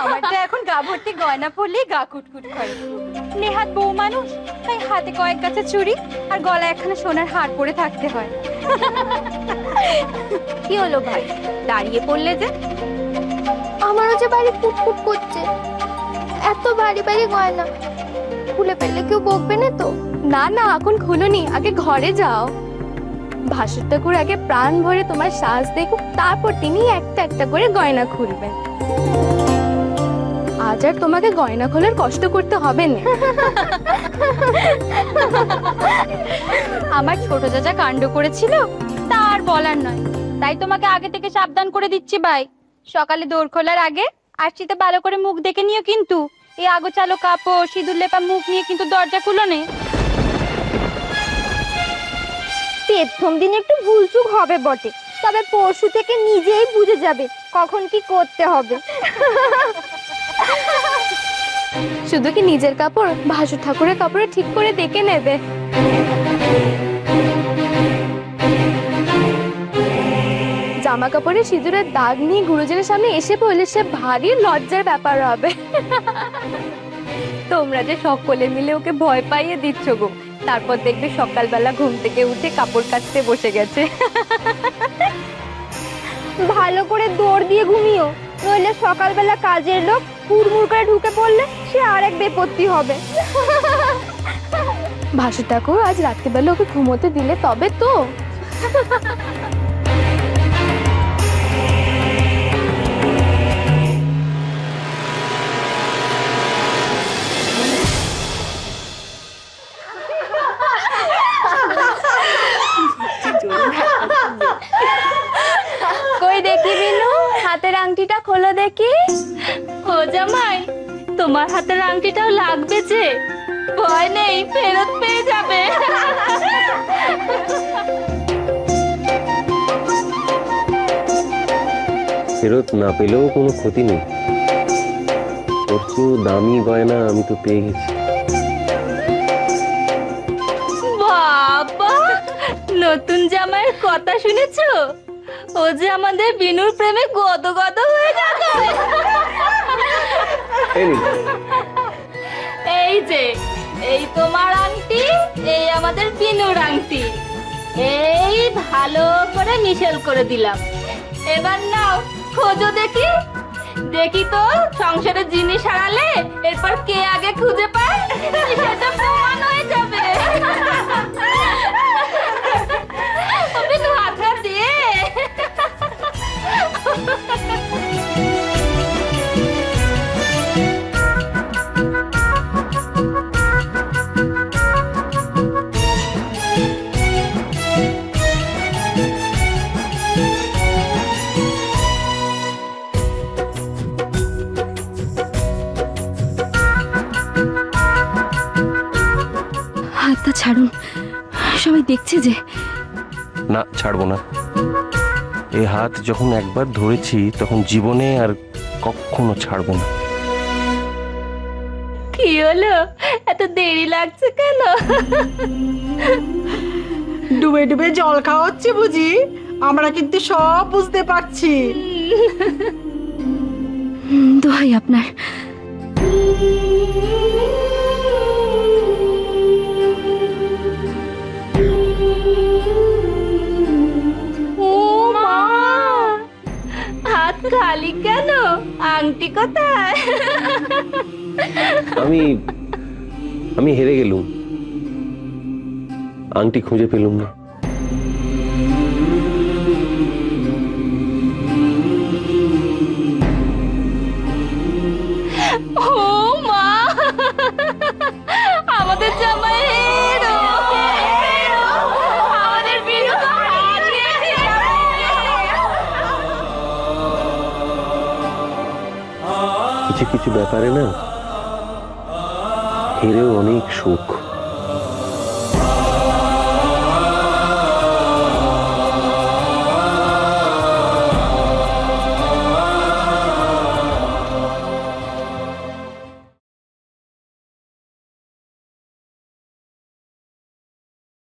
আমার তো এখন গা ভর্তি গয়না পরলেই গা কুটকুট করে। নেহাত বউ মানুষ, তাই হাতে কয়েক গাছে চুড়ি আর গলায় একখানা সোনার হার পরে থাকতে হয়। কি হলো ভাই, দাঁড়িয়ে পড়লে যে? আমারও যে বাড়ি কুটকুট করছে, এত ভারী ভারী গয়না খুলে ফেললে কেউ বকবে না তো? না না, এখন খুলোনি, আগে ঘরে যাও। ভাসুর ঠাকুর আগে প্রাণ ভরে তোমার সাজ দেখুক, তারপর তিনি একটা একটা করে গয়না খুলবেন। আজ আর তোমাকে গয়না খোলার কষ্ট করতে হবে না। আমার ছোট চাচা কাণ্ড করেছিল, তা আর বলার নয়। তাই তোমাকে আগে থেকে সাবধান করে দিচ্ছি ভাই, সকালে দোর খোলার আগে আরচিতে ভালো করে মুখ দেখে নিও কিন্তু। এই আগোছালো কাপড় সিঁদুর লেপা মুখ নিয়ে কিন্তু দরজা খুলো নে। প্রথম দিন একটু ভুলচুক হবে বটে, তবে পরশু থেকে নিজেই বুঝে যাবে কখন কি করতে হবে। শুধু কি নিজের কাপড়, ভাসুর ঠাকুরের কাপড়ে ঠিক করে দেখে নেবে। জামা কাপড়ে সিঁদুরের দাগ নিয়ে গুরুজনের সামনে এসে পড়লে সে ভারী লজ্জার ব্যাপার হবে। তোমরা যে সকলে মিলে ওকে ভয় পাইয়ে দিচ্ছ গো, তারপর দেখবে সকালবেলা ঘুম থেকে উঠে কাপড় কাচতে বসে গেছে। ভালো করে দৌড় দিয়ে ঘুমিও, নইলে সকালবেলা কাজের লোক হুড়মুড় করে ঢুকে পড়লে সে আরেক বিপত্তি হবে। ভাসুর ঠাকুর আজ রাত্রিবেলা ওকে ঘুমোতে দিলে তবে তো। কই দেখি বিনু, হাতের আংটিটা খোলো দেখি। ও জামাই, তোমার হাতের আংটিটাও লাগবে যে, ভয় নেই, ফেরত পেয়ে যাবে। ফেরত না পেলেও কোনো ক্ষতি নেই, পরশু দামি গয়না আমি তো পেয়ে গেছি। বাবা, নতুন জামাইয়ের কথা শুনেছো? ও যে আমাদের বিনুর প্রেমে গদ গদ হয়ে যাবে। এই যে, এই তোমার আংটি, এই আমাদের বিনুর আংটি, এই ভালো করে মিশেল করে দিলাম। এবার নাও, খোঁজো দেখি। দেখি তো সংসারের জিনিস হারালে এরপর কে আগে খুঁজে পায় সেটা প্রমাণ হয়ে যাবে। বিনু, হাতটা দিয়ে। হাতটা ছাড়ুন, সবাই দেখছে যে। না, ছাড়বো না। এই হাত যখন একবার ধরেছি তখন জীবনে আর কখনো ছাড়বো না। কি হলো, এত দেরি লাগছে কেন? ডুবে ডুবে জল খাওয়া হচ্ছে বুঝি? আমরা কিন্তু সব বুঝতে পারছি। দোহাই আপনার। ও মা, হাত খালি কেন? আংটি কোথায়? আমি হেরে গেলুম, আংটি খুঁজে পেলুম না। ও মা, আমাদের জামাই হেরো, আমাদের বিনু তো হারিয়েছে। কিছু কিছু ব্যাপারে না হেরেও অনেক সুখ।